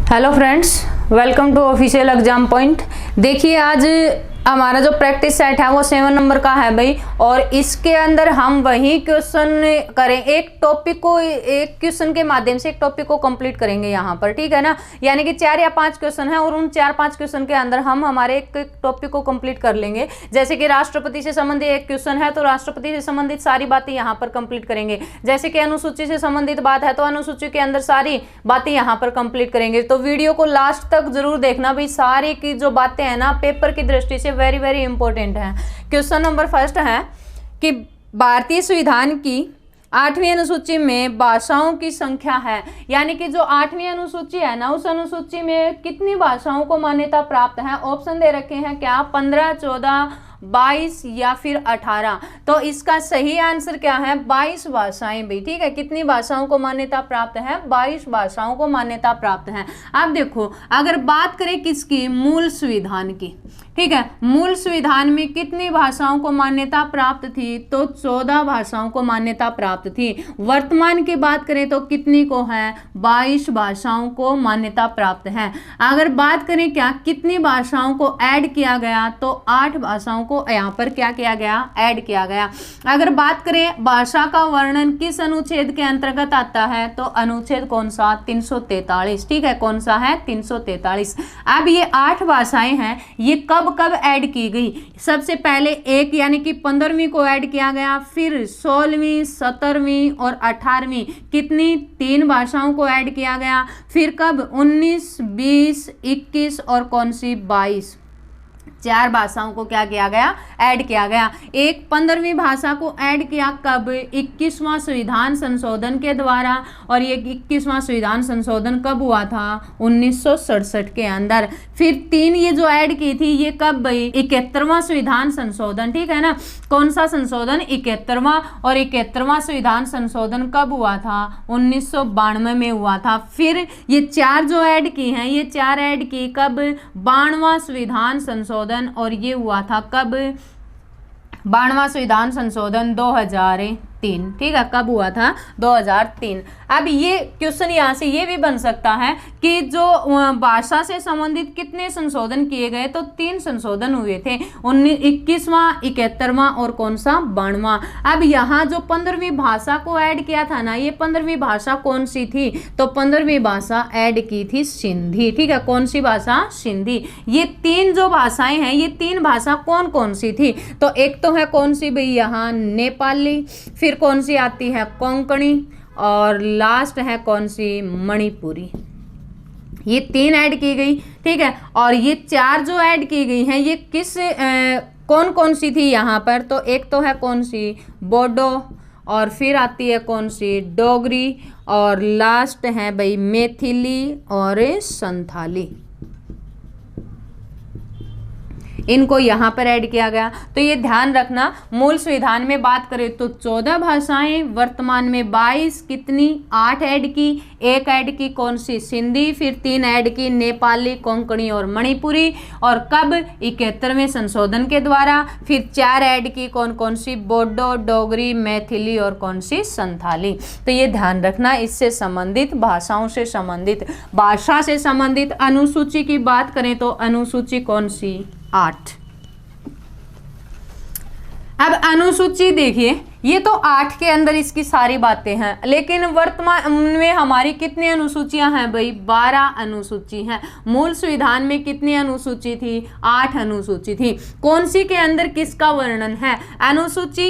Hello friends, welcome to official exam point. देखिए आज हमारा जो प्रैक्टिस सेट है वो 7 नंबर का है भाई, और इसके अंदर हम वही क्वेश्चन करें, एक टॉपिक को एक क्वेश्चन के माध्यम से एक टॉपिक को कंप्लीट करेंगे यहाँ पर, ठीक है ना। यानी कि 4 या 5 क्वेश्चन है और उन 4-5 क्वेश्चन के अंदर हम हमारे एक टॉपिक को कंप्लीट कर लेंगे। जैसे कि राष्ट्रपति से संबंधित एक क्वेश्चन है तो राष्ट्रपति से संबंधित सारी बातें यहाँ पर कंप्लीट करेंगे। जैसे कि अनुसूची से संबंधित बात है तो अनुसूची के अंदर सारी बातें यहाँ पर कंप्लीट करेंगे। तो वीडियो को लास्ट तक जरूर देखना भाई, सारी की जो बातें हैं ना पेपर की दृष्टि से वेरी वेरी इंपॉर्टेंट है। क्वेश्चन नंबर फर्स्ट है कि भारतीय संविधान की 8वीं अनुसूची में भाषाओं की संख्या है, यानी कि जो 8वीं अनुसूची है ना उस अनुसूची में कितनी भाषाओं को मान्यता प्राप्त है। ऑप्शन दे रखे हैं क्या, 15, 14, 22 या फिर 18। तो इसका सही आंसर क्या है, 22 भाषाएं भाई, ठीक है। कितनी भाषाओं को मान्यता प्राप्त है, 22 भाषाओं को मान्यता प्राप्त है। अब देखो अगर बात करें किसकी, मूल संविधान की, ठीक है। मूल संविधान में कितनी भाषाओं को मान्यता प्राप्त थी, तो 14 भाषाओं को मान्यता प्राप्त थी। वर्तमान की बात करें तो कितनी को है, 22 भाषाओं को मान्यता प्राप्त है। अगर बात करें क्या कितनी भाषाओं को ऐड किया गया, तो 8 भाषाओं को यहाँ पर क्या किया गया, ऐड किया गया। अगर बात करें भाषा का वर्णन किस अनुच्छेद के अंतर्गत आता है, तो अनुच्छेद कौन सा, 343, ठीक है। कौन सा है, 343। अब ये 8 भाषाएं हैं, ये कब ऐड की गई, सबसे पहले एक यानी कि 15वीं को ऐड किया गया, फिर 16वीं, 17वीं और 18वीं कितनी 3 भाषाओं को ऐड किया गया, फिर कब 19, 20, 21 और कौन सी 22, 4 भाषाओं को क्या किया गया, ऐड किया गया। एक 15वीं भाषा को ऐड किया कब, 21वां संविधान संशोधन के द्वारा, और ये 21वां संविधान संशोधन कब हुआ था, 1967 के अंदर। फिर 3 ये जो ऐड की थी ये कब भाई, 71वां संविधान संशोधन, ठीक है ना। कौन सा संशोधन, 71वां, और 71वां संविधान संशोधन कब हुआ था, 1992 में हुआ था। फिर ये 4 जो ऐड की हैं, ये 4 ऐड की कब, 92वां संविधान संशोधन, और ये हुआ था कब, 92वां संविधान संशोधन 2003, ठीक है। कब हुआ था, 2003। अब ये क्वेश्चन यहाँ से ये भी बन सकता है कि जो भाषा से संबंधित कितने संशोधन किए गए, तो 3 संशोधन हुए थे, 21वां, 71वां और कौन सा, 92वां। अब यहाँ जो 15वीं भाषा को ऐड किया था ना, ये 15वीं भाषा कौन सी थी, तो 15वीं भाषा ऐड की थी सिंधी, ठीक है। कौन सी भाषा, सिंधी। ये 3 जो भाषाएं हैं, ये 3 भाषा कौन कौन सी थी, तो एक तो है कौन सी भाई यहाँ नेपाली, फिर कौन सी आती है कोंकणी, और लास्ट है कौन सी, मणिपुरी। ये 3 ऐड की गई, ठीक है। और ये 4 जो ऐड की गई हैं ये किस कौन कौन सी थी यहाँ पर, तो एक तो है कौन सी, बोडो, और फिर आती है कौन सी, डोगरी, और लास्ट है भाई मैथिली और संथाली। इनको यहाँ पर ऐड किया गया। तो ये ध्यान रखना, मूल संविधान में बात करें तो 14 भाषाएं, वर्तमान में 22, कितनी 8 ऐड की, 1 ऐड की कौन सी, सिंधी, फिर 3 ऐड की नेपाली, कोंकणी और मणिपुरी, और कब, 71वें संशोधन के द्वारा, फिर 4 ऐड की कौन कौन सी, बोडो, डोगरी, मैथिली और कौन सी, संथाली। तो ये ध्यान रखना, इससे संबंधित भाषाओं से संबंधित, भाषा से संबंधित अनुसूची की बात करें तो अनुसूची कौन सी, 8। अब अनुसूची देखिए, ये तो 8 के अंदर इसकी सारी बातें हैं, लेकिन वर्तमान में हमारी कितनी अनुसूचियां हैं भाई, 12 अनुसूची हैं। मूल संविधान में कितनी अनुसूची थी, 8 अनुसूची थी। कौन सी के अंदर किसका वर्णन है, अनुसूची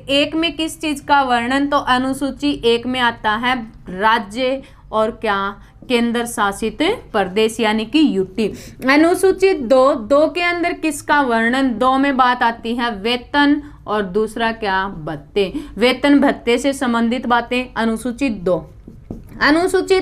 1 में किस चीज का वर्णन, तो अनुसूची 1 में आता है राज्य और क्या, केंद्र शासित प्रदेश यानी कि यूटी। अनुसूची 2 के अंदर किसका वर्णन, 2 में बात आती है वेतन, और दूसरा क्या, भत्ते, वेतन भत्ते से संबंधित बातें, अनुसूची 2। अनुसूची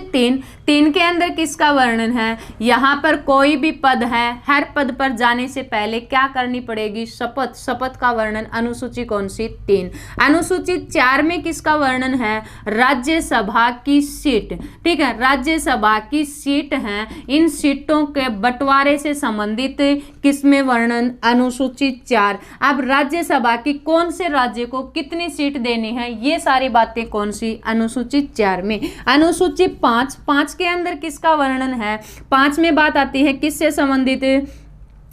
3 के अंदर किसका वर्णन है, यहाँ पर कोई भी पद है, हर पद पर जाने से पहले क्या करनी पड़ेगी, शपथ, शपथ का वर्णन, अनुसूची कौन सी, 3। अनुसूची 4 में किसका वर्णन है, राज्यसभा की सीट, ठीक है। राज्यसभा की सीट है, इन सीटों के बंटवारे से संबंधित किसमें वर्णन, अनुसूची 4। अब राज्यसभा की कौन से राज्य को कितनी सीट देनी है, ये सारी बातें कौन सी, अनुसूची 4 में। अनुसूची 5 के अंदर किसका वर्णन है? 5 में बात आती है किससे संबंधित?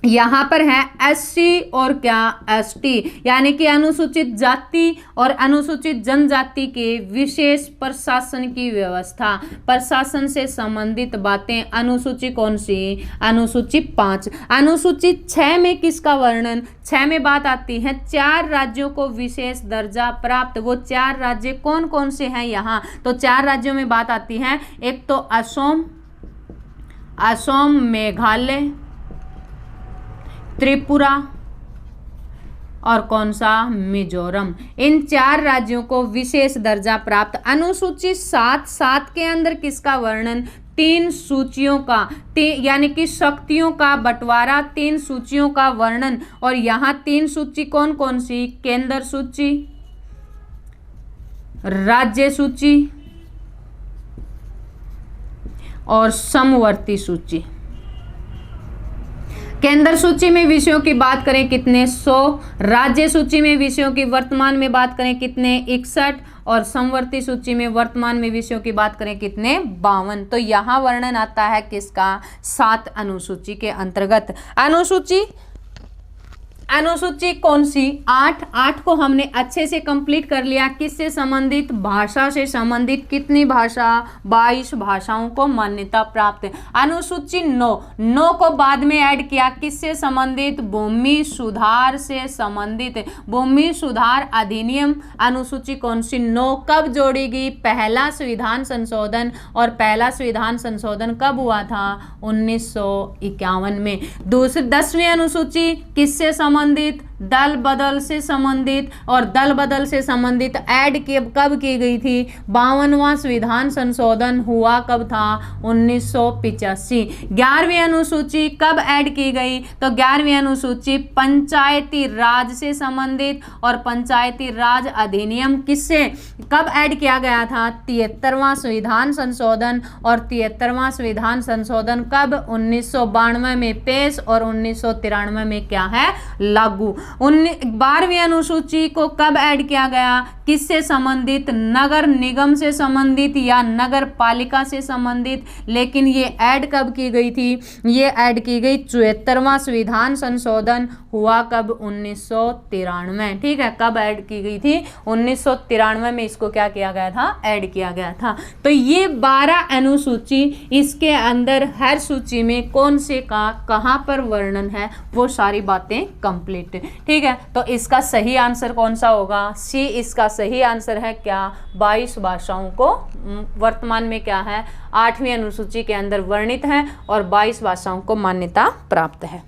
यहाँ पर है एससी और क्या एसटी, यानी कि अनुसूचित जाति और अनुसूचित जनजाति के विशेष प्रशासन की व्यवस्था, प्रशासन से संबंधित बातें। अनुसूची कौन सी? अनुसूची 5। अनुसूची 6 में किसका वर्णन? 6 में बात आती है 4 राज्यों को विशेष दर्जा प्राप्त। वो 4 राज्य कौन कौन से हैं यहाँ? तो 4 राज्यों में बात आती है, एक तो असम, मेघालय, त्रिपुरा और कौन सा? मिजोरम। इन 4 राज्यों को विशेष दर्जा प्राप्त। अनुसूची 7 के अंदर किसका वर्णन? 3 सूचियों का, यानी कि शक्तियों का बंटवारा, 3 सूचियों का वर्णन। और यहाँ 3 सूची कौन कौन सी? केंद्र सूची, राज्य सूची और समवर्ती सूची। केंद्र सूची में विषयों की बात करें कितने? 100। राज्य सूची में विषयों की वर्तमान में बात करें कितने? 61। और समवर्ती सूची में वर्तमान में विषयों की बात करें कितने? 52। तो यहाँ वर्णन आता है किसका? 7 अनुसूची के अंतर्गत। अनुसूची कौन सी? 8 को हमने अच्छे से कंप्लीट कर लिया। किससे संबंधित? भाषा से संबंधित। कितनी भाषा? 22 भाषाओं को मान्यता प्राप्त। अनुसूची 9 को बाद में ऐड किया। किससे संबंधित? भूमि सुधार से संबंधित। भूमि सुधार अधिनियम। अनुसूची कौन सी? 9 कब जोड़ी गई? पहला संविधान संशोधन। और पहला संविधान संशोधन कब हुआ था? 1951 में। 10वीं अनुसूची किससे संबंधित? दल बदल से संबंधित। और दल बदल से संबंधित ऐड कब की गई थी? 52वां संविधान संशोधन हुआ कब था? 1985। 11वीं अनुसूची कब ऐड की गई? तो 11वीं अनुसूची पंचायती राज से संबंधित। और पंचायती राज अधिनियम किससे कब ऐड किया गया था? 73वां संविधान संशोधन। और 73वां संविधान संशोधन कब? 1992 में पेश और 1993 में क्या है? लागू। 12वीं अनुसूची को कब ऐड किया गया? किससे संबंधित? नगर निगम से संबंधित या नगर पालिका से संबंधित। लेकिन ये ऐड कब की गई थी? ये ऐड की गई 74वां संविधान संशोधन हुआ कब? 1993। ठीक है, कब ऐड की गई थी? 1993 में इसको क्या किया गया था? ऐड किया गया था। तो ये 12 अनुसूची, इसके अंदर हर सूची में कौन से का कहाँ पर वर्णन है वो सारी बातें कंप्लीट। ठीक है, तो इसका सही आंसर कौन सा होगा? सी इसका सही आंसर है। क्या? 22 भाषाओं को वर्तमान में क्या है? 8वीं अनुसूची के अंदर वर्णित है और 22 भाषाओं को मान्यता प्राप्त है।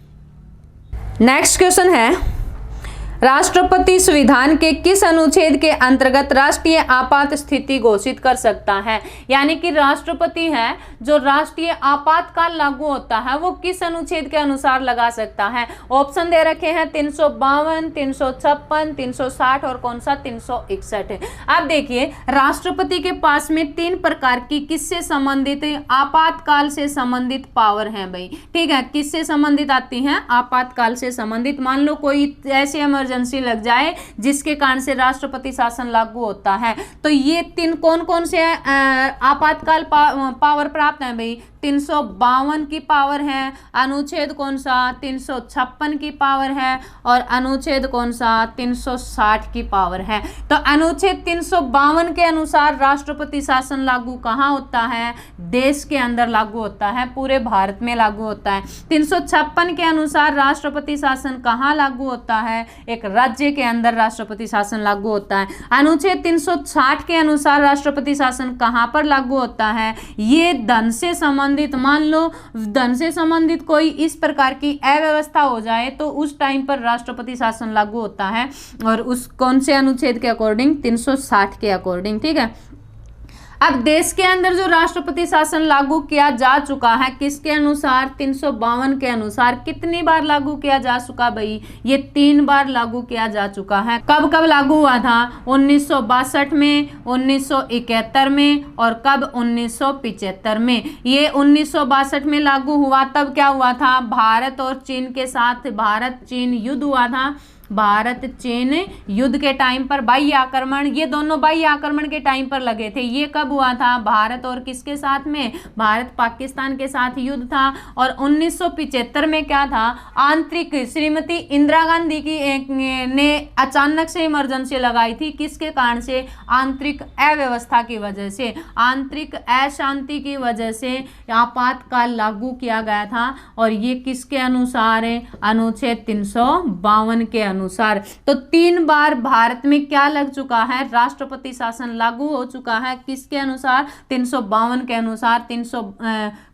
नेक्स्ट क्वेश्चन है, राष्ट्रपति संविधान के किस अनुच्छेद के अंतर्गत राष्ट्रीय आपात स्थिति घोषित कर सकता है? यानी कि राष्ट्रपति है जो राष्ट्रीय आपातकाल लागू होता है वो किस अनुच्छेद के अनुसार लगा सकता है? ऑप्शन दे रखे हैं 352, 356, 360 और कौन सा? 361। अब देखिए, राष्ट्रपति के पास में 3 प्रकार की किससे संबंधित आपातकाल से संबंधित पावर है भाई। ठीक है, किससे संबंधित आती हैं? आपातकाल से संबंधित। मान लो कोई ऐसे इमरजेंसी लग जाए जिसके कारण से राष्ट्रपति शासन लागू होता है, तो ये 3 कौन कौन से आपातकाल पावर प्राप्त है भाई? 352 की पावर है। अनुच्छेद कौन सा? 356 की पावर है। और अनुच्छेद कौन सा? 360 की पावर है। तो अनुच्छेद 352 के अनुसार राष्ट्रपति शासन लागू कहाँ होता है? देश के अंदर लागू होता है, पूरे भारत में लागू होता है। 356 के अनुसार राष्ट्रपति शासन कहाँ लागू होता है? एक राज्य के अंदर राष्ट्रपति शासन लागू होता है। अनुच्छेद 360 के अनुसार राष्ट्रपति शासन कहाँ पर लागू होता है? ये धन से संबंधित, मान लो धन से संबंधित कोई इस प्रकार की अव्यवस्था हो जाए तो उस टाइम पर राष्ट्रपति शासन लागू होता है। और उस कौन से अनुच्छेद के अकॉर्डिंग? 360 के अकॉर्डिंग। ठीक है, अब देश के अंदर जो राष्ट्रपति शासन लागू किया जा चुका है किसके अनुसार? 352 के अनुसार। कितनी बार लागू किया जा चुका भाई? ये 3 बार लागू किया जा चुका है। कब कब लागू हुआ था? 1962 में, 1971 में और कब? 1975 में। ये 1962 में लागू हुआ, तब क्या हुआ था? भारत और चीन के साथ भारत चीन युद्ध हुआ था। भारत चीन युद्ध के टाइम पर बाह्य आक्रमण, ये दोनों बाह्य आक्रमण के टाइम पर लगे थे। ये कब हुआ था? भारत और किसके साथ में? भारत पाकिस्तान के साथ युद्ध था। और 1975 में क्या था? आंतरिक, श्रीमती इंदिरा गांधी की ने अचानक से इमरजेंसी लगाई थी। किसके कारण से? आंतरिक अव्यवस्था की वजह से, आंतरिक अशांति की वजह से आपातकाल लागू किया गया था। और ये किसके अनुसार है? अनुच्छेद 352 के अनुसार। तो 3 बार भारत में क्या लग चुका है? राष्ट्रपति शासन लागू हो चुका है। किसके अनुसार? 352 के अनुसार।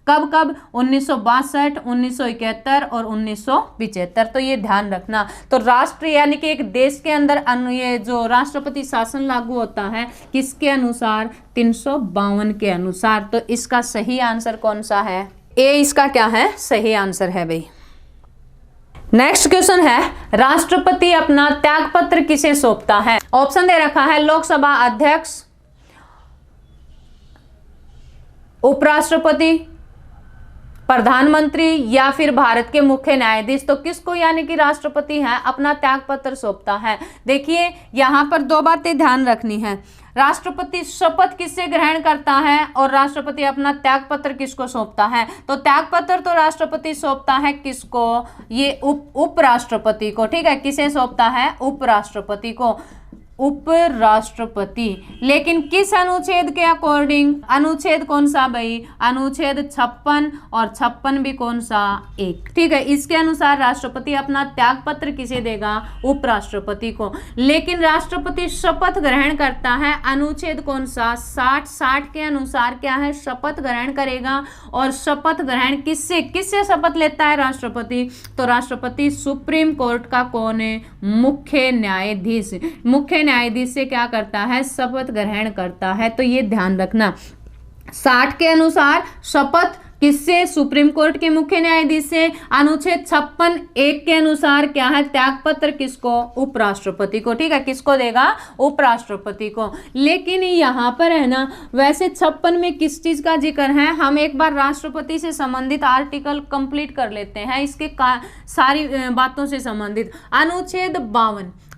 कब कब? 1962, 1971 और 1975। तो ये ध्यान रखना। तो राष्ट्र यानी कि एक देश के अंदर ये जो राष्ट्रपति शासन लागू होता है किसके अनुसार? 352 के अनुसार। तो इसका सही आंसर कौन सा है? ए इसका क्या है? सही आंसर है भाई। नेक्स्ट क्वेश्चन है, राष्ट्रपति अपना त्यागपत्र किसे सौंपता है? ऑप्शन दे रखा है लोकसभा अध्यक्ष, उपराष्ट्रपति, प्रधानमंत्री या फिर भारत के मुख्य न्यायाधीश। तो किसको यानी कि राष्ट्रपति है अपना त्यागपत्र सौंपता है? देखिए यहां पर 2 बातें ध्यान रखनी है। राष्ट्रपति शपथ किससे ग्रहण करता है और राष्ट्रपति अपना त्यागपत्र किसको सौंपता है? तो त्यागपत्र तो राष्ट्रपति सौंपता है किसको? ये उपराष्ट्रपति को। ठीक है, किसे सौंपता है? उपराष्ट्रपति को, उपराष्ट्रपति। लेकिन किस अनुच्छेद के अकॉर्डिंग? अनुच्छेद कौन सा भाई? अनुच्छेद 56 और 56 भी कौन सा? 1। ठीक है, इसके अनुसार राष्ट्रपति अपना त्यागपत्र किसे देगा? उपराष्ट्रपति को। लेकिन राष्ट्रपति शपथ ग्रहण करता है, अनुच्छेद कौन सा? 60 के अनुसार क्या है? शपथ ग्रहण करेगा। और शपथ ग्रहण किससे किससे शपथ लेता है राष्ट्रपति? तो राष्ट्रपति सुप्रीम कोर्ट का कौन है? मुख्य न्यायाधीश। मुख्य न्यायाधीश से क्या करता है? शपथ ग्रहण करता है। तो ये ध्यान रखना, 60 के अनुसार शपथ किससे? सुप्रीम कोर्ट के मुख्य न्यायाधीश से। अनुच्छेद 56 1 के अनुसार क्या है? त्यागपत्र किसको? उपराष्ट्रपति को। ठीक है, किसको देगा? उपराष्ट्रपति को। लेकिन यहाँ पर है ना, वैसे 56 में किस चीज का जिक्र है? हम एक बार राष्ट्रपति से संबंधित आर्टिकल कंप्लीट कर लेते हैं, इसके सारी बातों से संबंधित। अनुच्छेद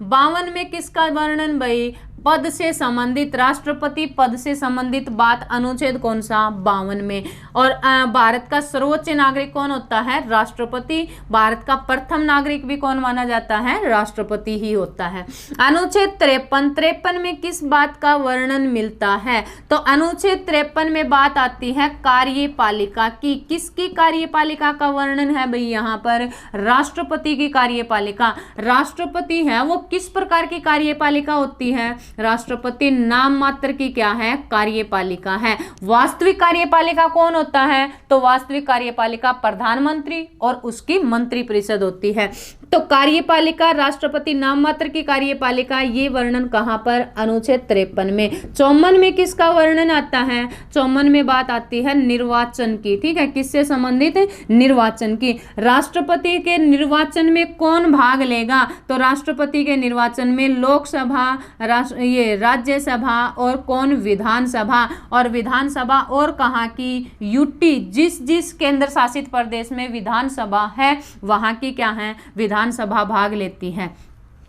52 में किसका वर्णन भाई? पद से संबंधित, राष्ट्रपति पद से संबंधित बात। अनुच्छेद कौन सा? 52 में। और भारत का सर्वोच्च नागरिक कौन होता है? राष्ट्रपति। भारत का प्रथम नागरिक भी कौन माना जाता है? राष्ट्रपति ही होता है। अनुच्छेद 53 में किस बात का वर्णन मिलता है? तो अनुच्छेद 53 में बात आती है कार्यपालिका की। किसकी कार्यपालिका का वर्णन है भाई? यहाँ पर राष्ट्रपति की कार्यपालिका। राष्ट्रपति है वो किस प्रकार की कार्यपालिका होती है? राष्ट्रपति नाम मात्र की क्या है? कार्यपालिका है। वास्तविक कार्यपालिका कौन होता है? तो वास्तविक कार्यपालिका प्रधानमंत्री और उसकी मंत्रिपरिषद होती है। तो कार्यपालिका, राष्ट्रपति नाम मात्र की कार्यपालिका, ये वर्णन कहां पर? अनुच्छेद 53 में। 54 में किसका वर्णन आता है? 54 में बात आती है निर्वाचन की। ठीक है, किससे संबंधित? निर्वाचन की। राष्ट्रपति के निर्वाचन में कौन भाग लेगा? तो राष्ट्रपति के निर्वाचन में लोकसभा, राज्यसभा और कौन? विधानसभा। और विधानसभा और कहाँ की? यूटी, जिस केंद्र शासित प्रदेश में विधानसभा है वहां की क्या है? विधानसभा भाग लेती है।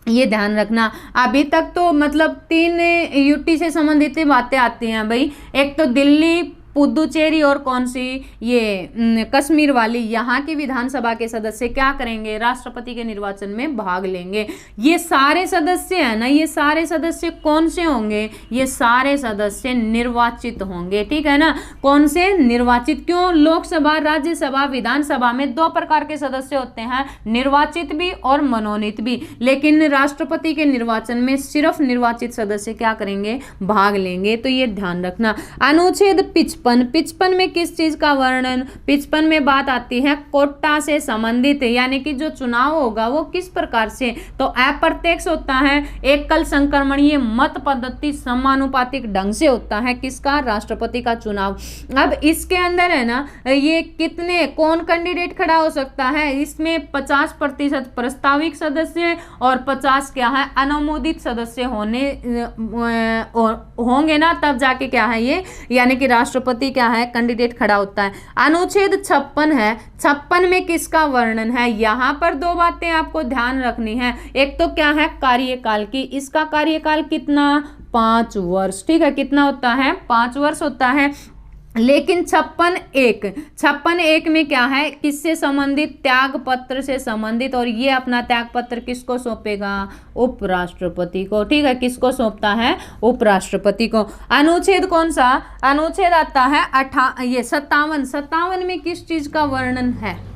ये ध्यान रखना। अभी तक तो मतलब 3 यूटी से संबंधित बातें आती हैं भाई। एक तो दिल्ली, पुदुचेरी और कौन सी? ये कश्मीर वाली। यहाँ की विधानसभा के सदस्य क्या करेंगे? राष्ट्रपति के निर्वाचन में भाग लेंगे। ये सारे सदस्य है ना, ये सारे सदस्य कौन से होंगे? ये सारे सदस्य निर्वाचित होंगे। ठीक है ना, कौन से? निर्वाचित। क्यों? लोकसभा, राज्यसभा, विधानसभा में 2 प्रकार के सदस्य होते हैं, निर्वाचित भी और मनोनीत भी। लेकिन राष्ट्रपति के निर्वाचन में सिर्फ निर्वाचित सदस्य क्या करेंगे? भाग लेंगे। तो ये ध्यान रखना। अनुच्छेद 55 में किस चीज का वर्णन? 55 में बात आती है कोटा से संबंधित, यानी कि जो चुनाव होगा वो किस प्रकार से? तो अप्रत्यक्ष होता है, एकल संक्रमणीय मत पद्धति समानुपातिक ढंग से होता है। किसका? राष्ट्रपति का चुनाव। अब इसके अंदर है ना, ये कितने कौन कैंडिडेट खड़ा हो सकता है? इसमें 50% प्रस्ताविक सदस्य और 50 क्या है? अनुमोदित सदस्य होंगे ना, तब जाके क्या है ये, यानी कि राष्ट्रपति राष्ट्रपति क्या है, कैंडिडेट खड़ा होता है। अनुच्छेद 56 है, 56 में किसका वर्णन है? यहाँ पर दो बातें आपको ध्यान रखनी है। एक तो क्या है, कार्यकाल की, इसका कार्यकाल कितना, 5 वर्ष, ठीक है, कितना होता है, 5 वर्ष होता है। लेकिन 56(1) में क्या है, किससे संबंधित, त्याग पत्र से संबंधित, और ये अपना त्याग पत्र किसको सौंपेगा, उपराष्ट्रपति को, ठीक है, किसको सौंपता है, उपराष्ट्रपति को। अनुच्छेद कौन सा, अनुच्छेद आता है 57 में किस चीज का वर्णन है?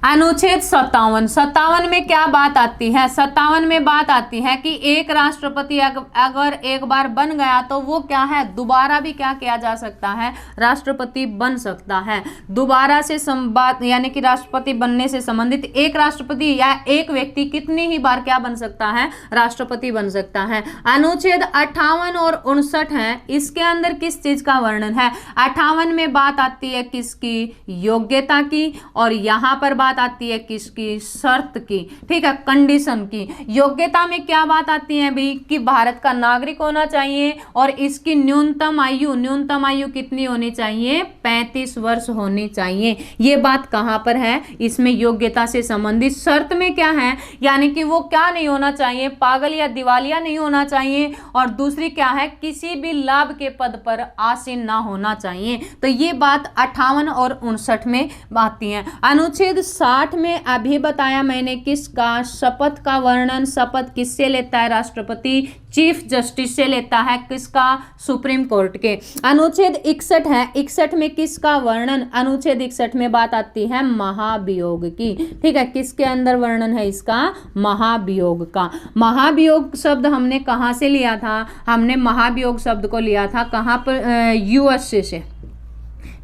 अनुच्छेद 57 में क्या बात आती है, 57 में बात आती है कि एक राष्ट्रपति अगर एक बार बन गया तो वो क्या है, दोबारा भी क्या किया जा सकता है, राष्ट्रपति बन सकता है। दोबारा से बात यानी कि राष्ट्रपति बनने से संबंधित एक राष्ट्रपति या एक व्यक्ति कितनी ही बार क्या बन सकता है, राष्ट्रपति बन सकता है। अनुच्छेद 58 और 59 है, इसके अंदर किस चीज का वर्णन है? 58 में बात आती है किसकी, योग्यता की, और यहाँ पर बात आती है किसकी, शर्त की, ठीक है, कंडीशन की। योग्यता में क्या बात आती है भाई, कि भारत का नागरिक होना चाहिए और इसकी न्यूनतम आयु कितनी होनी चाहिए, 35 वर्ष होनी चाहिए। ये बात कहां पर है, इसमें योग्यता से संबंधित। शर्त में क्या है, यानी कि वो क्या नहीं होना चाहिए, पागल या दिवालिया नहीं होना चाहिए, और दूसरी क्या है, किसी भी लाभ के पद पर आसीन ना होना चाहिए। तो ये बात 58 और 59 में आती है। अनुच्छेद 60 में अभी बताया मैंने किसका, शपथ का वर्णन। शपथ किससे लेता है राष्ट्रपति, चीफ जस्टिस से लेता है, किसका, सुप्रीम कोर्ट के। अनुच्छेद 61 है, 61 में किसका वर्णन, अनुच्छेद 61 में बात आती है महाभियोग की, ठीक है, किसके अंदर वर्णन है इसका, महाभियोग का। महाभियोग शब्द हमने कहां से लिया था, हमने महाभियोग शब्द को लिया था कहां पर, यूएसए से,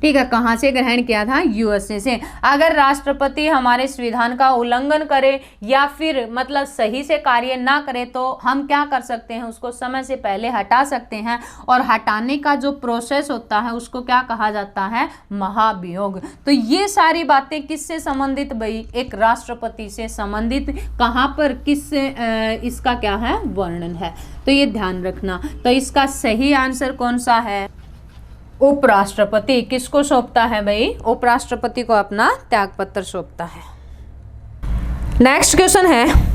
ठीक है, कहां से ग्रहण किया था, यूएसए से। अगर राष्ट्रपति हमारे संविधान का उल्लंघन करे या फिर मतलब सही से कार्य ना करे तो हम क्या कर सकते हैं, उसको समय से पहले हटा सकते हैं, और हटाने का जो प्रोसेस होता है उसको क्या कहा जाता है, महाभियोग। तो ये सारी बातें किससे संबंधित भाई, एक राष्ट्रपति से संबंधित। कहां पर किस इसका क्या है, वर्णन है, तो ये ध्यान रखना। तो इसका सही आंसर कौन सा है, उपराष्ट्रपति। किसको सौंपता है भाई, उपराष्ट्रपति को अपना त्यागपत्र सौंपता है। नेक्स्ट क्वेश्चन है,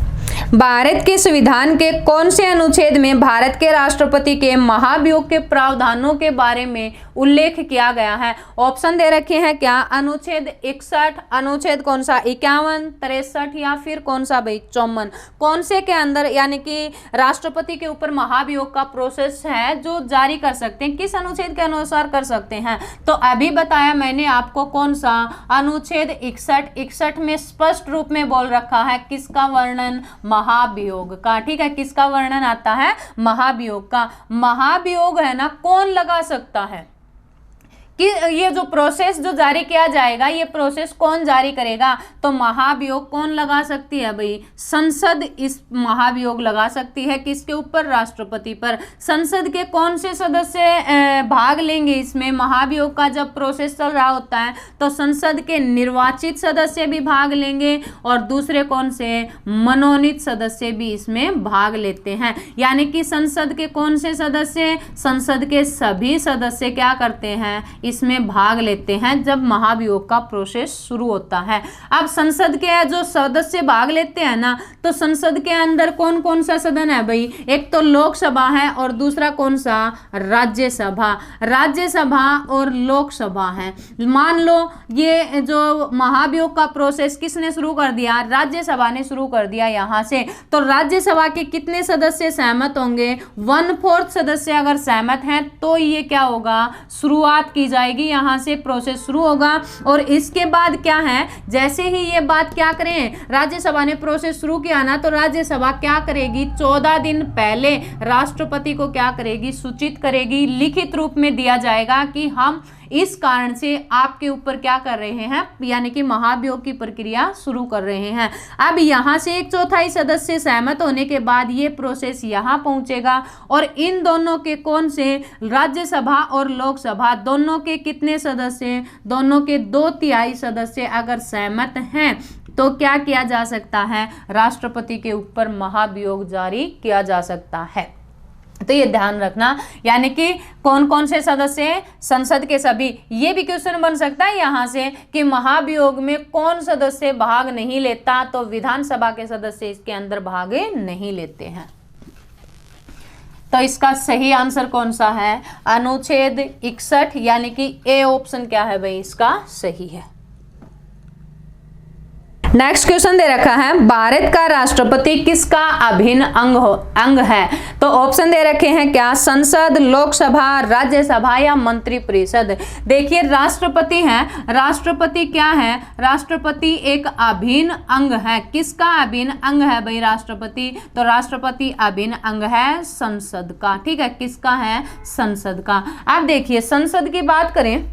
भारत के संविधान के कौन से अनुच्छेद में भारत के राष्ट्रपति के महाभियोग के प्रावधानों के बारे में उल्लेख किया गया है? ऑप्शन दे रखे हैं क्या, अनुच्छेद 61, अनुच्छेद कौन सा 51, 63 या फिर कौन सा भाई 54। कौन से के अंदर यानी कि राष्ट्रपति के ऊपर महाभियोग का प्रोसेस है जो जारी कर सकते हैं, किस अनुच्छेद के अनुसार कर सकते हैं? तो अभी बताया मैंने आपको कौन सा, अनुच्छेद 61 में स्पष्ट रूप में बोल रखा है किसका वर्णन, महाभियोग का, ठीक है, किसका वर्णन आता है, महाभियोग का। महाभियोग है ना, कौन लगा सकता है कि ये जो प्रोसेस जो जारी किया जाएगा, ये प्रोसेस कौन जारी करेगा? तो महाभियोग कौन लगा सकती है भाई, संसद इस महाभियोग लगा सकती है, किसके ऊपर, राष्ट्रपति पर। संसद के कौन से सदस्य भाग लेंगे इसमें, महाभियोग का जब प्रोसेस चल रहा होता है तो संसद के निर्वाचित सदस्य भी भाग लेंगे, और दूसरे कौन से, मनोनीत सदस्य भी इसमें भाग लेते हैं। यानी कि संसद के कौन से सदस्य, संसद के सभी सदस्य क्या करते हैं, इसमें भाग लेते हैं जब महाभियोग का प्रोसेस शुरू होता है। अब संसद के जो सदस्य भाग लेते हैं ना, तो संसद के अंदर कौन कौन सा सदन है भाई, एक तो लोकसभा है और दूसरा कौन सा, राज्यसभा। राज्यसभा और लोकसभा है। मान लो ये जो महाभियोग का प्रोसेस किसने शुरू कर दिया, राज्यसभा ने शुरू कर दिया यहाँ से, तो राज्यसभा के कितने सदस्य सहमत होंगे, 1/4 सदस्य अगर सहमत हैं तो ये क्या होगा, शुरुआत की जाएगी, यहाँ से प्रोसेस शुरू होगा। और इसके बाद क्या है, जैसे ही ये बात क्या करें, राज्यसभा ने प्रोसेस शुरू किया ना, तो राज्यसभा क्या करेगी, 14 दिन पहले राष्ट्रपति को क्या करेगी, सूचित करेगी, लिखित रूप में दिया जाएगा कि हम इस कारण से आपके ऊपर क्या कर रहे हैं, यानी कि महाभियोग की प्रक्रिया शुरू कर रहे हैं। अब यहाँ से 1/4 सदस्य सहमत होने के बाद ये प्रोसेस यहाँ पहुँचेगा, और इन दोनों के कौन से, राज्यसभा और लोकसभा दोनों के कितने सदस्य, दोनों के 2/3 सदस्य अगर सहमत हैं तो क्या किया जा सकता है, राष्ट्रपति के ऊपर महाभियोग जारी किया जा सकता है। तो ये ध्यान रखना, यानी कि कौन कौन से सदस्य हैं, संसद के सभी। ये भी क्वेश्चन बन सकता है यहाँ से कि महाभियोग में कौन सदस्य भाग नहीं लेता, तो विधानसभा के सदस्य इसके अंदर भाग नहीं लेते हैं। तो इसका सही आंसर कौन सा है, अनुच्छेद 61, यानी कि ए ऑप्शन क्या है भाई इसका सही है। नेक्स्ट क्वेश्चन दे रखा है, भारत का राष्ट्रपति किसका अभिन्न अंग है। तो ऑप्शन दे रखे हैं क्या, संसद, लोकसभा, राज्यसभा या मंत्रिपरिषद। देखिए राष्ट्रपति है, राष्ट्रपति क्या है, राष्ट्रपति एक अभिन्न अंग है। किसका अभिन्न अंग है भाई राष्ट्रपति, तो राष्ट्रपति अभिन्न अंग है संसद का। ठीक है, किसका है, संसद का। अब देखिए संसद की बात करें,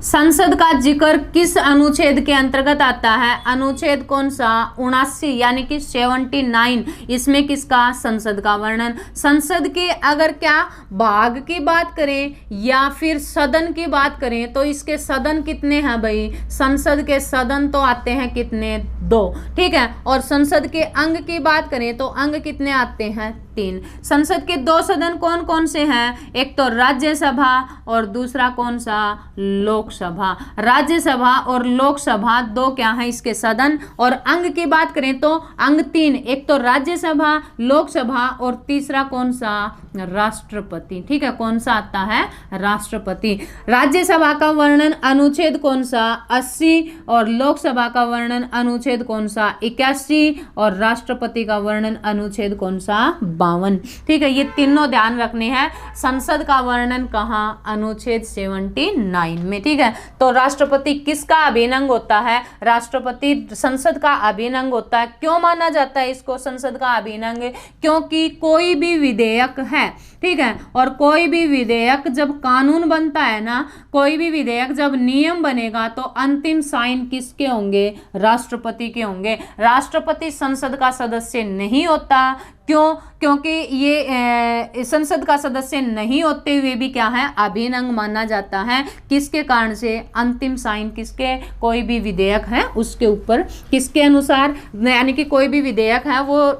संसद का जिक्र किस अनुच्छेद के अंतर्गत आता है, अनुच्छेद कौन सा, 79, यानी कि 79। इसमें किसका, संसद का वर्णन। संसद के अगर क्या भाग की बात करें या फिर सदन की बात करें, तो इसके सदन कितने हैं भाई, संसद के सदन तो आते हैं कितने, 2। ठीक है, और संसद के अंग की बात करें तो अंग कितने आते हैं, 3। संसद के 2 सदन कौन कौन से हैं, एक तो राज्यसभा और दूसरा कौन सा, लोकसभा। राज्यसभा और लोकसभा 2 क्या हैं इसके सदन। और अंग की बात करें तो अंग 3, एक तो राज्यसभा, लोकसभा और तीसरा कौन सा, राष्ट्रपति। ठीक है, कौन सा आता है, राष्ट्रपति। राज्यसभा का वर्णन अनुच्छेद कौन सा, 80 और लोकसभा का वर्णन अनुच्छेद कौन सा, 81 और राष्ट्रपति का वर्णन अनुच्छेद कौन सा, 52। ठीक है, ये तीनों ध्यान रखने हैं। संसद का वर्णन कहाँ, अनुच्छेद 79 में। ठीक है, तो राष्ट्रपति किसका अभिन्न अंग होता है, राष्ट्रपति संसद का अभिन्न अंग होता है। क्यों माना जाता है इसको संसद का अभिन्न अंग, क्योंकि कोई भी विधेयक है, ठीक है, और कोई भी विधेयक जब कानून बनता है ना, कोई भी विधेयक जब नियम बनेगा तो अंतिम साइन किसके होंगे, राष्ट्रपति के होंगे। राष्ट्रपति संसद का सदस्य नहीं होता, क्यों, क्योंकि ये संसद का सदस्य नहीं होते हुए भी क्या है, अभिन्न अंग माना जाता है। किसके कारण से, अंतिम साइन किसके, कोई भी विधेयक है उसके ऊपर, किसके अनुसार, यानी कि कोई भी विधेयक है वो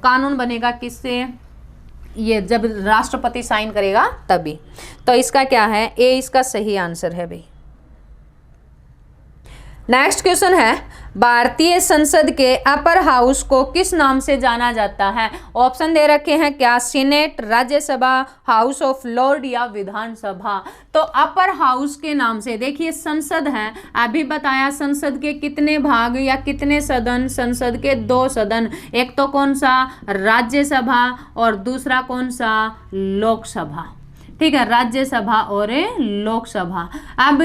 कानून बनेगा किससे, ये जब राष्ट्रपति साइन करेगा तभी। तो इसका क्या है, ए इसका सही आंसर है भाई। नेक्स्ट क्वेश्चन है, भारतीय संसद के अपर हाउस को किस नाम से जाना जाता है। ऑप्शन दे रखे हैं क्या, senate, Rajya Sabha, house of Lord या विधानसभा। तो अपर हाउस के नाम से, देखिए संसद है, अभी बताया संसद के कितने भाग या कितने सदन, संसद के 2 सदन, एक तो कौन सा, राज्यसभा और दूसरा कौन सा, लोकसभा। ठीक है, राज्यसभा और लोकसभा। अब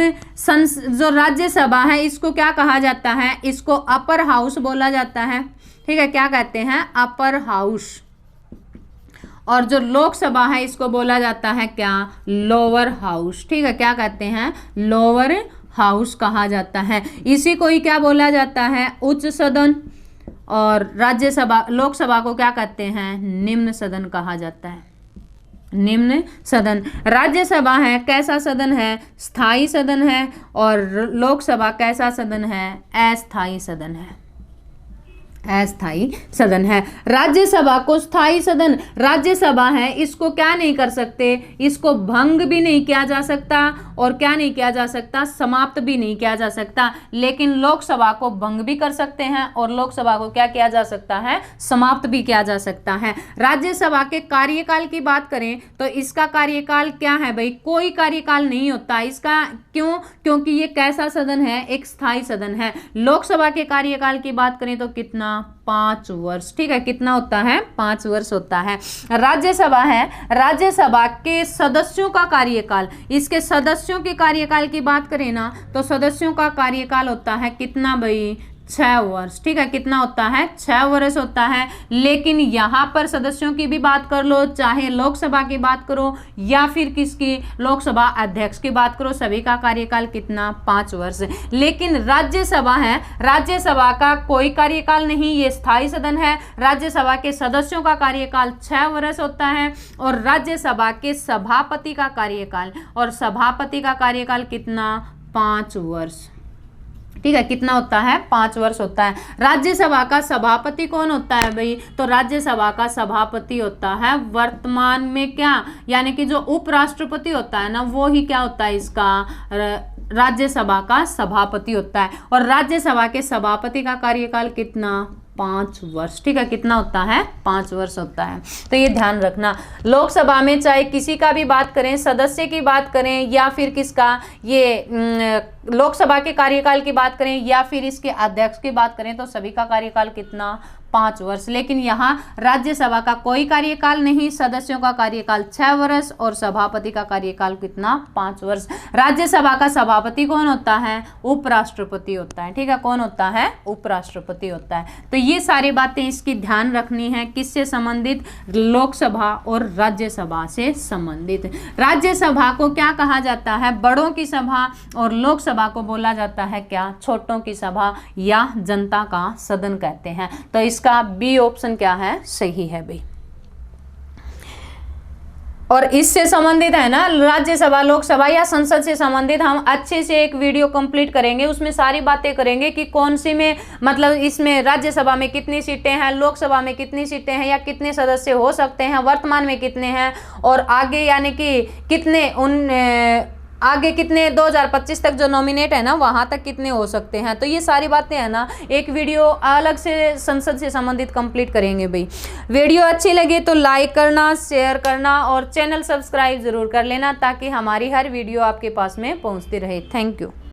जो राज्यसभा है इसको क्या कहा जाता है, इसको अपर हाउस बोला जाता है। ठीक है, क्या कहते हैं, अपर हाउस। और जो लोकसभा है इसको बोला जाता है क्या, लोअर हाउस। ठीक है, क्या कहते हैं, लोअर हाउस कहा जाता है। इसी को ही क्या बोला जाता है, उच्च सदन। और राज्यसभा, लोकसभा को क्या कहते हैं, निम्न सदन कहा जाता है, निम्न सदन। राज्यसभा है कैसा सदन है, स्थायी सदन है। और लोकसभा कैसा सदन है, अस्थायी सदन है, अस्थायी सदन है। राज्यसभा को स्थायी सदन, राज्यसभा है इसको क्या नहीं कर सकते, इसको भंग भी नहीं किया जा सकता और क्या नहीं किया जा सकता, समाप्त भी नहीं किया जा सकता। लेकिन लोकसभा को भंग भी कर सकते हैं और लोकसभा को क्या किया जा सकता है, समाप्त भी किया जा सकता है। राज्यसभा के कार्यकाल की बात करें तो इसका कार्यकाल क्या है भाई, कोई कार्यकाल नहीं होता इसका। क्यों, क्योंकि ये कैसा सदन है, एक स्थायी सदन है। लोकसभा के कार्यकाल की बात करें तो कितना, 5 वर्ष। ठीक है, कितना होता है, 5 वर्ष होता है। राज्यसभा है, राज्यसभा के सदस्यों का कार्यकाल, इसके सदस्यों के कार्यकाल की बात करें ना तो सदस्यों का कार्यकाल होता है कितना भाई, 6 वर्ष। ठीक है, कितना होता है, 6 वर्ष होता है। लेकिन यहाँ पर सदस्यों की भी बात कर लो, चाहे लोकसभा की बात करो या फिर किसकी, लोकसभा अध्यक्ष की बात करो, सभी का कार्यकाल कितना, 5 वर्ष। लेकिन राज्यसभा है, राज्यसभा का कोई कार्यकाल नहीं, ये स्थायी सदन है। राज्यसभा के सदस्यों का कार्यकाल 6 वर्ष होता है और राज्यसभा के सभापति का कार्यकाल, और सभापति का कार्यकाल कितना, 5 वर्ष। ठीक है, कितना होता है, 5 वर्ष होता है। राज्यसभा का सभापति कौन होता है भाई, तो राज्यसभा का सभापति होता है वर्तमान में क्या, यानी कि जो उपराष्ट्रपति होता है ना, वो ही क्या होता है, इसका राज्यसभा का सभापति होता है। और राज्यसभा के सभापति का कार्यकाल कितना, 5 वर्ष। ठीक है, कितना होता है, 5 वर्ष होता है। तो ये ध्यान रखना। लोकसभा में चाहे किसी का भी बात करें, सदस्य की बात करें या फिर किसका, ये लोकसभा के कार्यकाल की बात करें या फिर इसके अध्यक्ष की बात करें, तो सभी का कार्यकाल कितना, 5 वर्ष। लेकिन यहाँ राज्यसभा का कोई कार्यकाल नहीं, सदस्यों का कार्यकाल 6 वर्ष और सभापति का कार्यकाल कितना, 5 वर्ष। राज्यसभा का सभापति कौन होता है, उपराष्ट्रपति होता है। ठीक है, कौन होता है, उपराष्ट्रपति होता है। तो ये सारी बातें इसकी ध्यान रखनी है, किससे संबंधित, लोकसभा और राज्यसभा से संबंधित। राज्यसभा को क्या कहा जाता है, बड़ों की सभा, और लोकसभा को बोला जाता है क्या, छोटों की सभा या जनता का सदन कहते हैं। तो इसका बी ऑप्शन क्या है, सही है भाई। और इससे संबंधित है ना, राज्यसभा, लोकसभा या संसद से संबंधित हम अच्छे से एक वीडियो कंप्लीट करेंगे, उसमें सारी बातें करेंगे कि कौन सी में, मतलब इसमें राज्यसभा में कितनी सीटें हैं, लोकसभा में कितनी सीटें हैं या कितने सदस्य हो सकते हैं, वर्तमान में कितने हैं, और आगे यानी कि कितने आगे कितने 2025 तक जो नॉमिनेट है ना, वहां तक कितने हो सकते हैं। तो ये सारी बातें है ना, एक वीडियो अलग से संसद से संबंधित कंप्लीट करेंगे भाई। वीडियो अच्छी लगे तो लाइक करना, शेयर करना और चैनल सब्सक्राइब जरूर कर लेना, ताकि हमारी हर वीडियो आपके पास में पहुंचती रहे। Thank you.